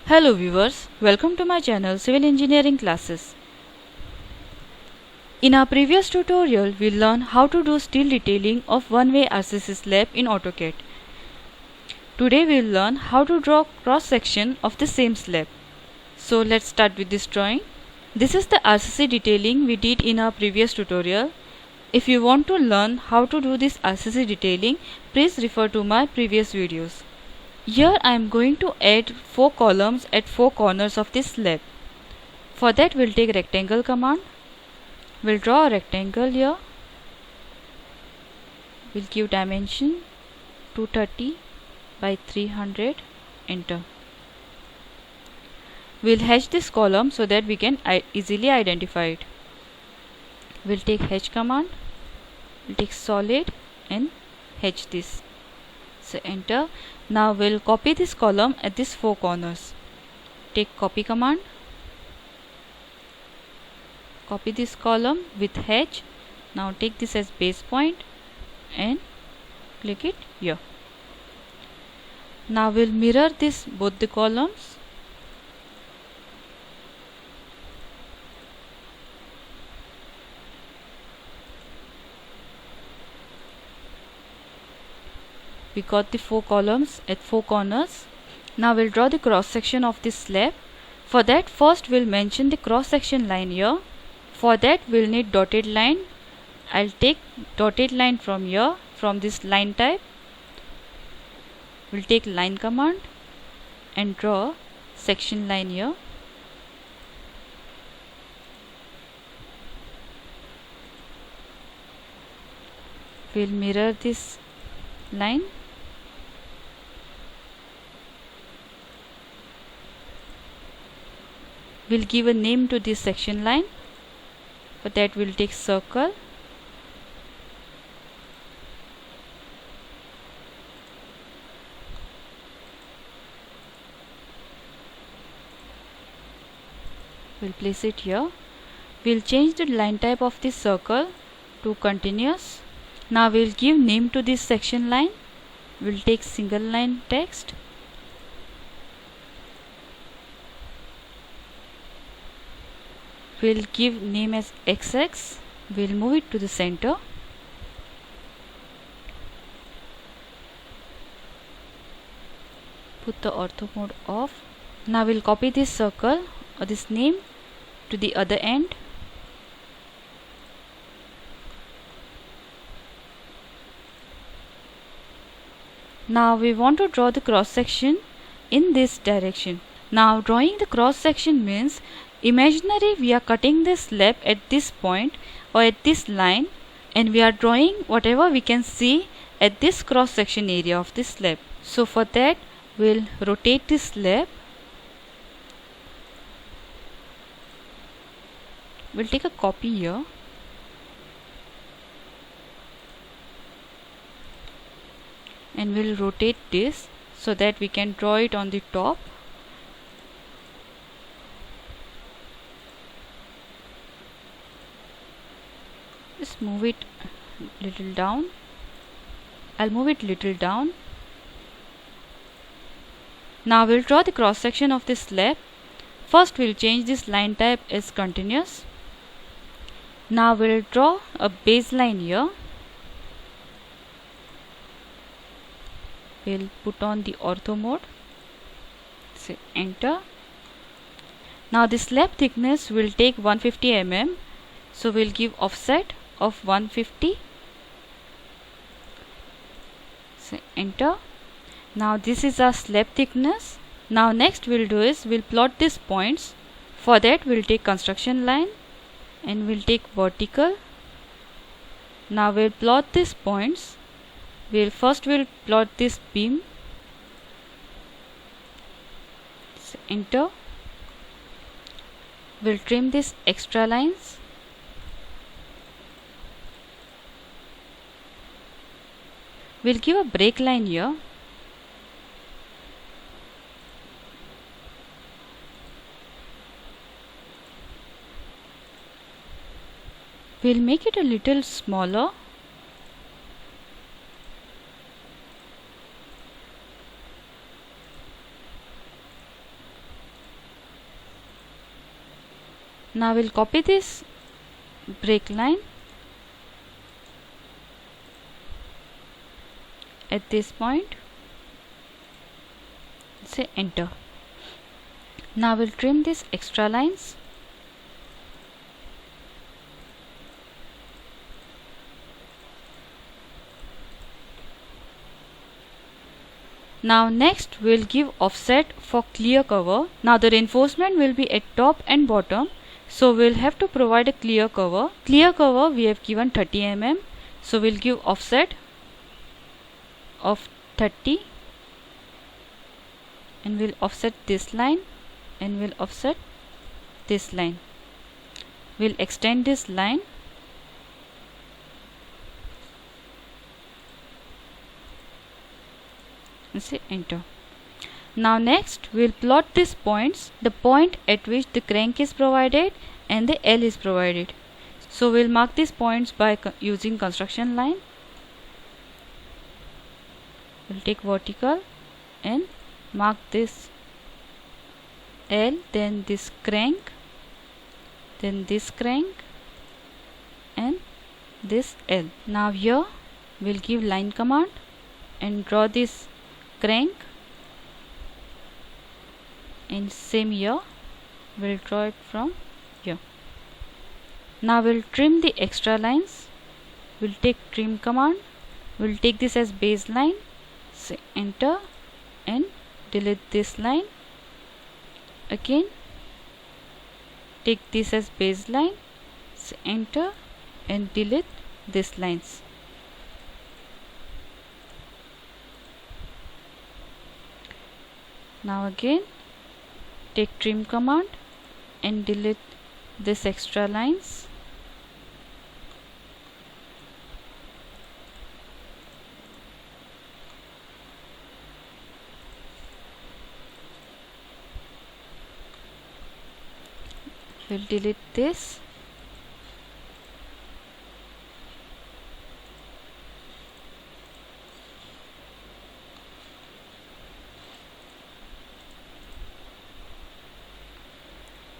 Hello viewers, welcome to my channel Civil Engineering Classes. In our previous tutorial, we learned how to do steel detailing of one-way RCC slab in AutoCAD. Today we will learn how to draw cross-section of the same slab. So let's start with this drawing. This is the RCC detailing we did in our previous tutorial. If you want to learn how to do this RCC detailing, please refer to my previous videos. Here I am going to add 4 columns at 4 corners of this slab. For that we'll take rectangle command. We'll draw a rectangle here. We'll give dimension 230 by 300. Enter. We'll hatch this column so that we can easily identify it. We'll take hatch command. We'll take solid and hatch this. So enter. Now we'll copy this column at these 4 corners. Take copy command. Copy this column with hatch. Now take this as base point and click it here. Now we'll mirror this both the columns. We got the 4 columns at 4 corners. Now we'll draw the cross section of this slab. For that, first we'll mention the cross section line here. For that we'll need dotted line. I'll take dotted line from here, from this line type. We'll take line command and draw section line here. We'll mirror this line. We'll give a name to this section line. For that we'll take circle. We'll place it here. We'll change the line type of this circle to continuous. Now we'll give name to this section line. We'll take single line text. We'll give name as XX. We'll move it to the center. Put the ortho mode off. Now we'll copy this circle or this name to the other end. Now we want to draw the cross section in this direction. Now drawing the cross section means imaginary we are cutting this slab at this point or at this line, and we are drawing whatever we can see at this cross section area of this slab. So for that we'll rotate this slab. We'll take a copy here. And we'll rotate this so that we can draw it on the top. Just move it little down. I'll move it little down. Now we'll draw the cross section of this slab. First we'll change this line type as continuous. Now we'll draw a baseline here. We'll put on the ortho mode. Say enter. Now the slab thickness will take 150 mm. So we'll give offset of 150. Say enter. Now this is our slab thickness. Now next we'll do is we'll plot these points. For that we'll take construction line and we'll take vertical. Now we'll plot these points. We'll plot this beam. So enter. We'll trim these extra lines. We'll give a break line here. We'll make it a little smaller. Now we'll copy this break line at this point. Say enter. Now we'll trim these extra lines. Now next we'll give offset for clear cover. Now the reinforcement will be at top and bottom, so we'll have to provide a clear cover. Clear cover we have given 30 mm, so we'll give offset of 30 and we'll offset this line and we'll offset this line. We'll extend this line and say enter. Now next we'll plot these points, the point at which the crank is provided and the L is provided. So we'll mark these points by using construction line. We'll take vertical and mark this L, then this crank, then this crank and this L. Now here we'll give line command and draw this crank, and same here we'll draw it from here. Now we'll trim the extra lines. We'll take trim command, we'll take this as baseline, say enter and delete this line. Again take this as baseline, say enter and delete these lines. Now again take trim command and delete this extra lines. We'll delete this.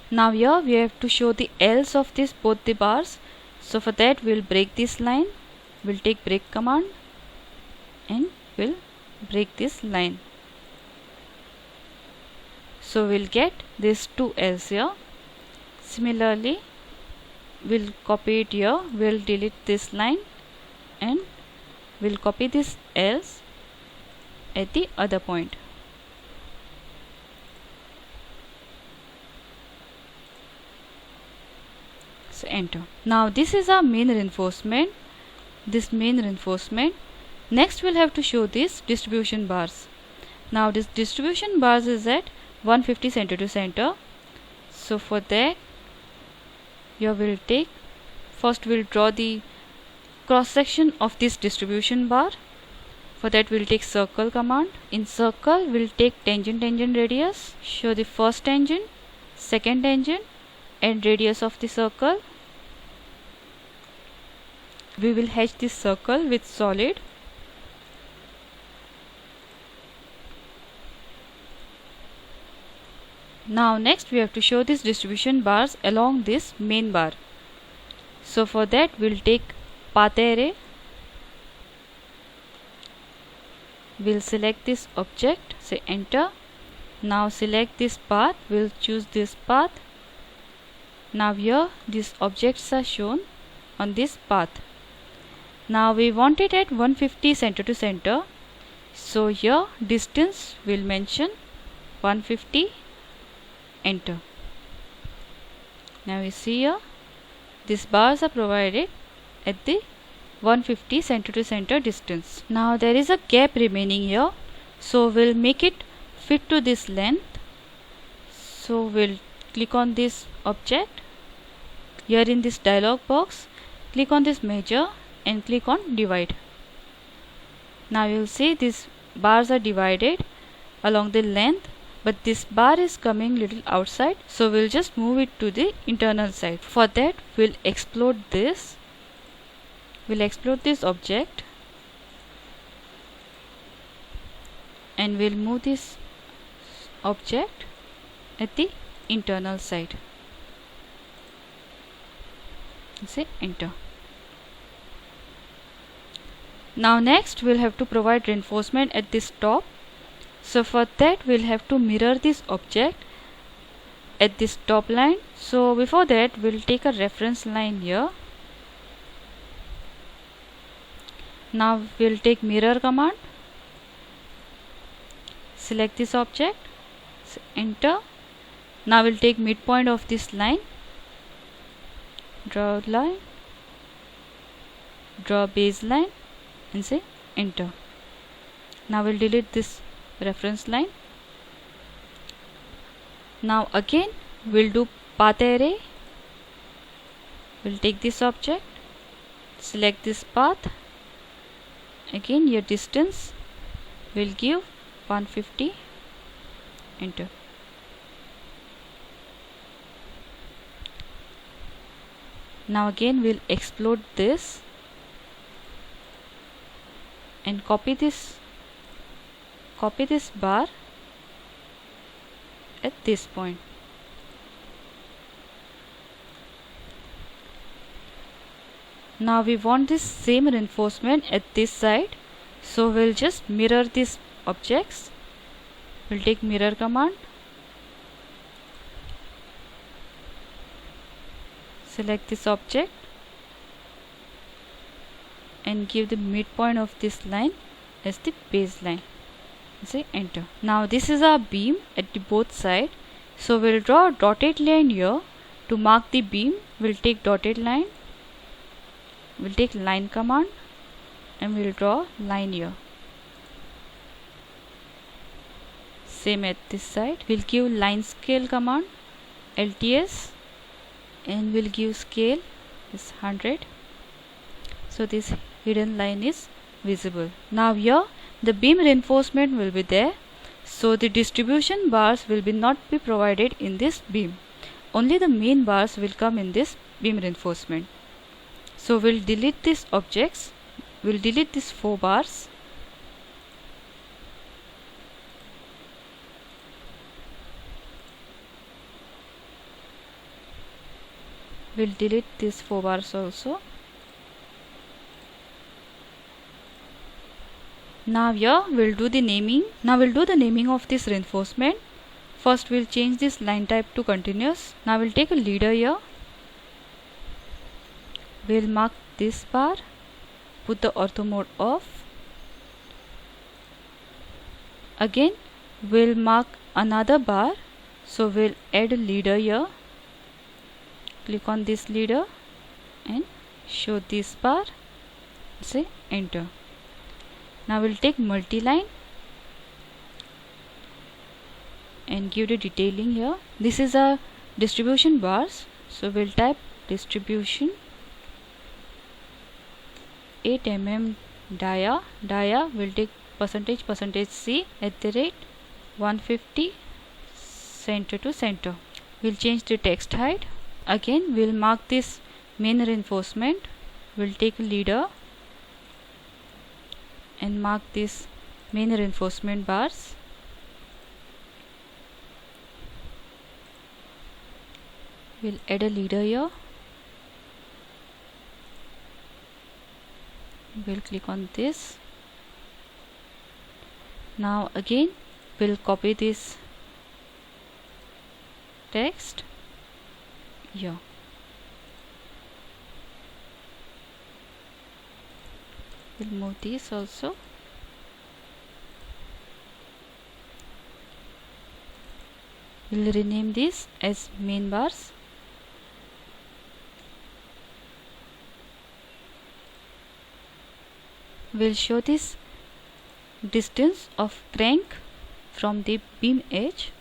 Now here we have to show the L's of this both the bars. So for that we'll break this line. We'll take break command and we'll break this line. So we'll get these two L's here. Similarly we'll copy it here. We'll delete this line and we'll copy this L's at the other point. So enter. Now this is our main reinforcement. This main reinforcement. Next we'll have to show this distribution bars. Now this distribution bars is at 150 center to center. So for that here we'll take, first we'll draw the cross section of this distribution bar. For that we'll take circle command. In circle we'll take tangent radius, show the first tangent, second tangent and radius of the circle. We will hatch this circle with solid. Now next we have to show this distribution bars along this main bar. So for that we'll take path array. We'll select this object, say enter. Now select this path, we'll choose this path. Now here these objects are shown on this path. Now we want it at 150 center to center. So here distance we'll mention 150, enter. Now you see here these bars are provided at the 150 center to center distance. Now there is a gap remaining here, so we'll make it fit to this length. So we'll click on this object. Here in this dialog box, click on this measure and click on divide. Now you will see these bars are divided along the length, but this bar is coming little outside, so we'll just move it to the internal side. For that we'll explode this. We'll explode this object and we'll move this object at the internal side. Say enter. Now next we'll have to provide reinforcement at this top. So for that we'll have to mirror this object at this top line. So before that we'll take a reference line here. Now we'll take mirror command, select this object, enter. Now we'll take midpoint of this line, draw a line, draw a baseline and say enter. Now we'll delete this reference line. Now again we'll do path array. We'll take this object, select this path, again your distance will give 150, enter. Now again we'll explode this and copy this bar at this point. Now we want this same reinforcement at this side, so we'll just mirror these objects. We'll take mirror command, select this object and give the midpoint of this line as the baseline. Say enter. Now this is our beam at the both side, so we'll draw a dotted line here to mark the beam. We'll take dotted line, we'll take line command and we'll draw line here. Same at this side. We'll give line scale command, LTS, and we'll give scale is 100, so this hidden line is visible. Now here the beam reinforcement will be there, so the distribution bars will not be provided in this beam. Only the main bars will come in this beam reinforcement. So we'll delete these objects, we'll delete these 4 bars. We'll delete these 4 bars also. Now here we'll do the naming. Now we'll do the naming of this reinforcement. First we'll change this line type to continuous. Now we'll take a leader here. We'll mark this bar, put the ortho mode off. Again we'll mark another bar, so we'll add a leader here. Click on this leader and show this bar, say enter. Now we'll take multi-line and give the detailing here. This is a distribution bars, so we'll type distribution 8 mm dia. We'll take %C at the rate 150 center to center. We'll change the text height. Again we'll mark this main reinforcement. We'll take a leader and mark this main reinforcement bars. We'll add a leader here. We'll click on this. Now again we'll copy this text here. We'll move this also. We'll rename this as main bars. We'll show this distance of crank from the beam edge.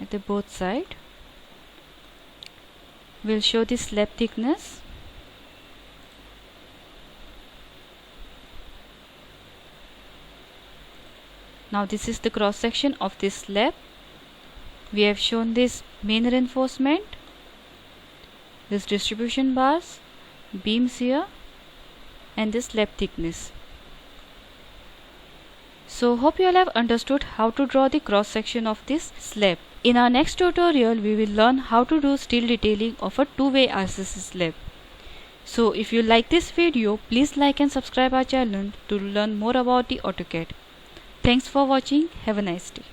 At the both side. We'll show the slab thickness. Now this is the cross section of this slab. We have shown this main reinforcement, this distribution bars, beams here, and this slab thickness. So hope you all have understood how to draw the cross section of this slab. In our next tutorial we will learn how to do steel detailing of a two-way RCC slab. So if you like this video, please like and subscribe our channel to learn more about the AutoCAD. Thanks for watching. Have a nice day.